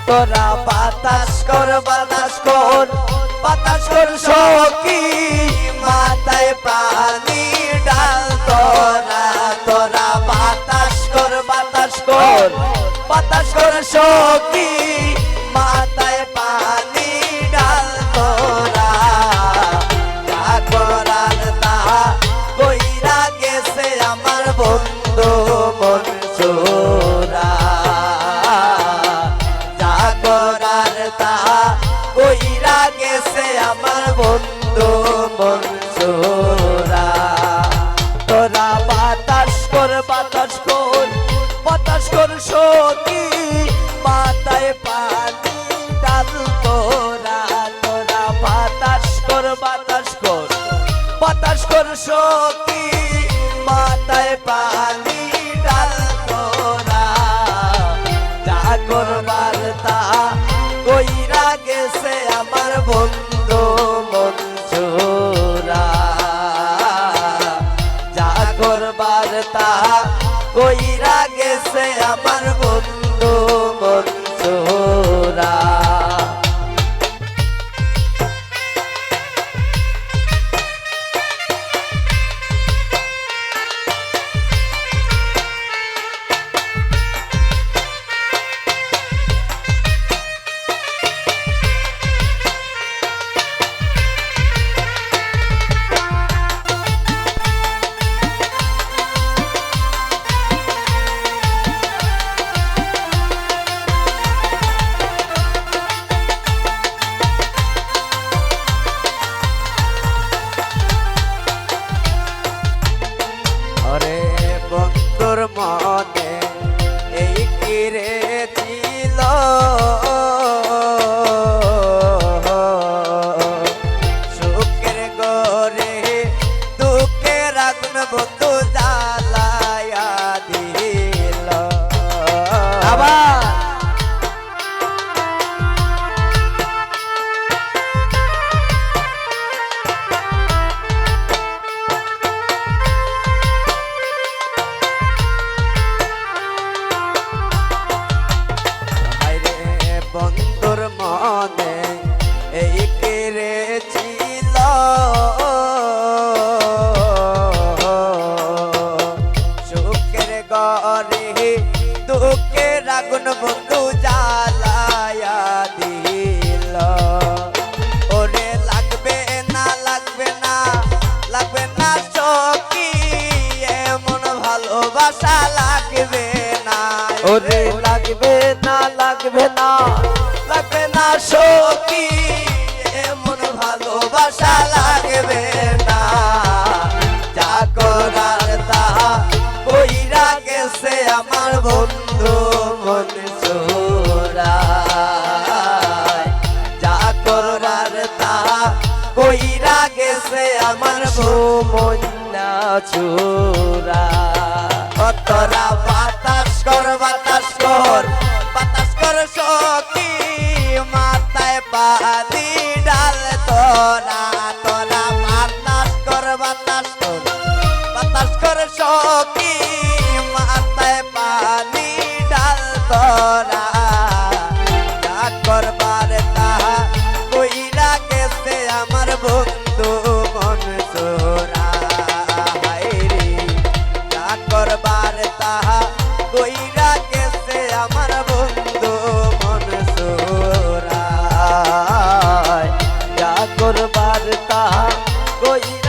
তোরা বাতাস কর সখী মাথায় পানি ডাল তোরা তোরা বাতাস কর সখী মাথায় পানি ডাল তোরা যা করার তা কইরা গেছে আমার বন্ধু মনসুরা যা করার তা কইরা গেছে আমার বন্ধু মনসুরা তোরা বাতাস কর সখী মাথায় পানি ডাল তোরা তোরা বাতাস কর সখী মাথায় পানি ডাল তোরা যা করবার তা কইরা গেছে আমার বন্ধু মনসুরা যা করবার তা কইরা গেছে আমার বন্ধু মনসুরা মনে এই কিরে ছিল সুখের গরে দুঃখের আগুন বন্ধু জ্বালায়া দিল আবার বন্ধুর মনে এই কেড়ে ছিল সুখের গরে দুঃখের আগুন বন্ধু জ্বালায়া দিল ওরে লাগবে না সখী এমন ভালোবাসা লাগবে না ওরে লাগবে না সখী এমন ভালোবাসা লাগবে না যা করার তা কইরা গেছে আমার বন্ধু মনসুরা যা করার তা কইরা গেছে আমার মনসুরা তোরা বাতাস কর সখী মাথায় পানি ডাল তোরা তোরা বাতাস কর সখী মাথায় পানি ডাল তোরা যা করবার তা কইরা গেছে আমার বন্ধু মনসুরা হায়রে যা করবার তা কইরা গেছে আমার বন্ধু মনসুরা যা করবার তা কইরা